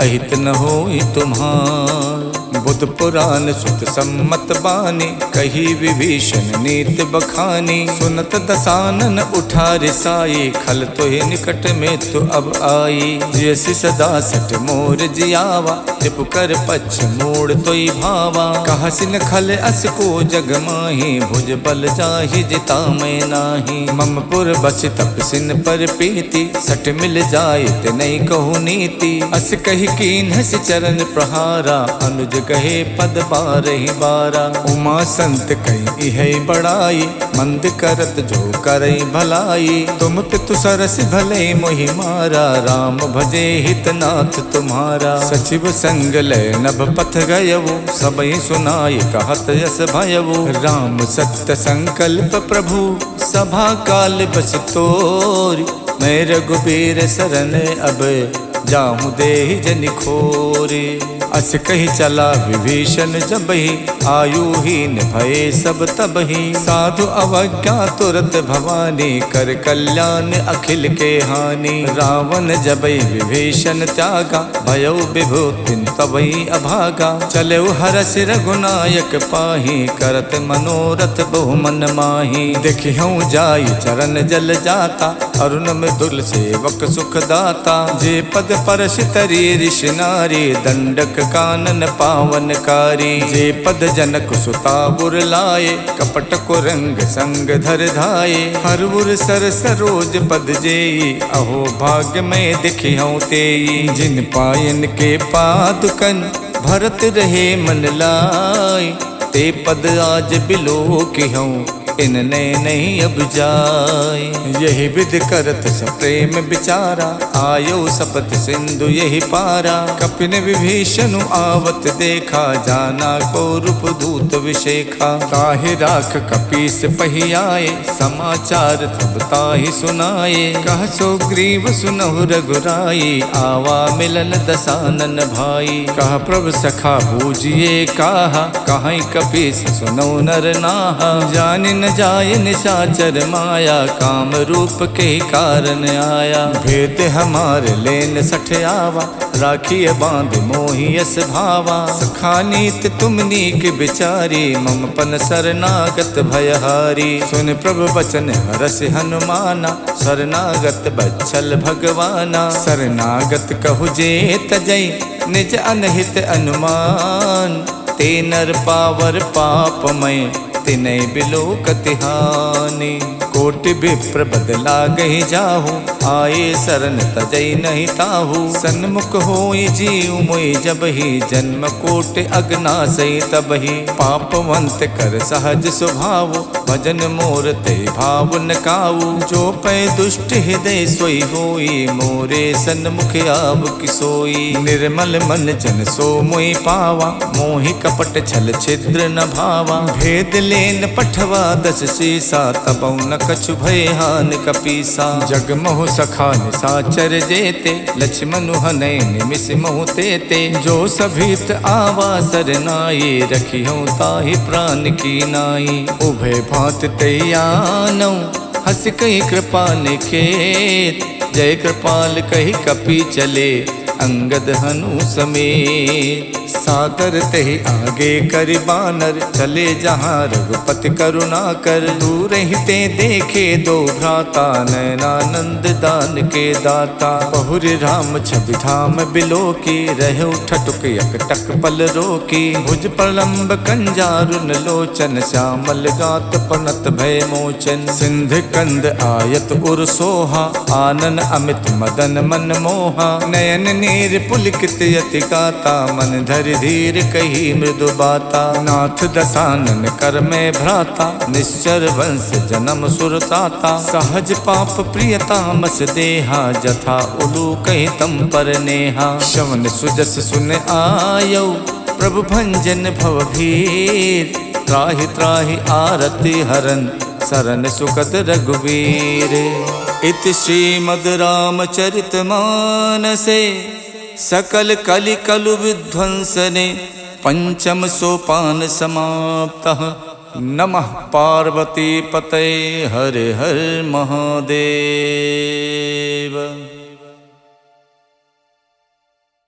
अहित न होई तुम्हार। बुद्ध पुराण सुत सम्मत बानी कही विभीषण नीत बखानी। सुनत दसानन उठार साई खल तोहि निकट में तो अब आई। जैसी सदा सट मोर जियावा रिप कर पछ मोड़ तोई भावा। कहसिन खल अस को जग माही भुज बल जाहि जिता मैं नाही। मम पुर बच तपसिन पर प्रीति सट मिल जाए ते नहीं कहु नीति। अस कही कीन हस चरण प्रहारा अनुज कहे पद बारहि बारा। उमा संत कही है बड़ाई मंद करत जो करई भलाई। तुम पितु सरस भले मोहि मारा राम भजे हितनाथ तुम्हारा। सचिव संग लय नभ पथ गयवो सबई सुनाई कहत यस भयवो। राम सत्य संकल्प प्रभु सभा काल बस तोरी। मैं रघुबीर शरण अब जाहूँ देहि जनि खोरे। अस कही चला विभीषण जबहि आयुहीन भये सब तबहि। साधु अवज्ञा तुरत भवानी कर कल्याण अखिल के हानि। रावण जबहि विभीषण त्यागा भयो विभूतिन तबहि अभागा। चले हरस रघुनायक पाही करत मनोरथ बहु मन माही। देखिहु जाई चरण जल जाता अरुण मृदुल सेवक सुख दाता। जे पद परश तरी ऋषि नारी दंडक कानन पावनकारी। जे पद जनक सुता बुर लाए कपट को रंग संग धर धाये। हरउर सर सरोज पद जेई अहो भाग्य में दिखिहु तेई। जिन पायन के पादुकन भरत रहे मन लाई। ते पद आज बिलो किहूँ इनने नहीं अब जाए। यही विध करत सप्रेम बिचारा आयो सपत सिंधु यही पारा। कपिन विभीषण आवत देखा जाना को रूप दूत विशेखा। ताहि राख कपीस पही आए समाचार तब ताहि सुनाए। कह सो ग्रीव सुनहु रघुराई आवा मिलन दसानन भाई। कह प्रभु सखा बूझिए काहा कहीं कपीस सुनो नर नाहा। जान न जाय निशाचर माया काम रूप के कारण आया। भेद हमार लेन सठ आवा राखिए बांध मोहियस भावा। सखानीत तुम नीक बिचारी मम पन शरणागत भयहारी। सुन प्रभु बचन हरस हनुमाना शरणागत बच्छल भगवाना। शरणागत कहु जे तजई निज अनहित अनुमान। ते नर पावर पापमय तिनै बिलो कतिहानी। कोटि विप्र बदला गही जाहू आए शरण तजई नहीं ताहू। सन्मुख होई जीव मोई जबहि जन्म कोटि अग्नासई तबहि। पापवंत कर सहज स्वभाव भजन मोर ते भाव न काऊ। जो पै दुष्ट हृदय सोई होई मोरे सन्मुख आव किसोई। निर्मल मन जन सो मोई पावा मोहि कपट छल छिद्र न भावा। भेद लेन पठवा दस शीसा तबौ न कछु भय हान कपीसा। जग मोह सखा निसाचर जेते लक्ष्मण हनय निमिष मोह तेते। जो सभीत आवा सरनाई रखियो ताहि प्राण की नाई। उभय भांत तैयानौ हस कही कृपाल खेत। जय कृपाल कही कपि चले अंगद हनु समेत। सादर ते ही आगे करि बानर, चले जहाँ रघुपति करुणा कर। दूर ही ते देखे दो भ्राता, नैनानंद दान के दाता। बहुरी राम छवि धाम बिलो की, रह ठटुक यकटक पल रोकी। भुज प्रलंब कंजारुन लोचन, श्यामल गात पनत भय मोचन। सिंध कंद आयत उर सोहा, आनन अमित मदन मन मोहा। नयन नीर पुलकित यति गाता, मन धरि धीर कही मृदु बाता। नाथ दसानन कर में भ्राता, निश्चर वंश जन्म सुरताता। सहज पाप प्रियतामस देहा, जथा उलू कही तम पर नेहा। श्रवण सुजस सुन आयौ, प्रभु भंजन भव भीर। त्राहि त्राहि आरति हरन, सरन सुखद रघुवीर। इति श्रीमद् रामचरित मानसे, सकल कलि कलु विध्वंसने। पंचम सोपान समाप्तः, नमः पार्वती पतये हर हर महादेव।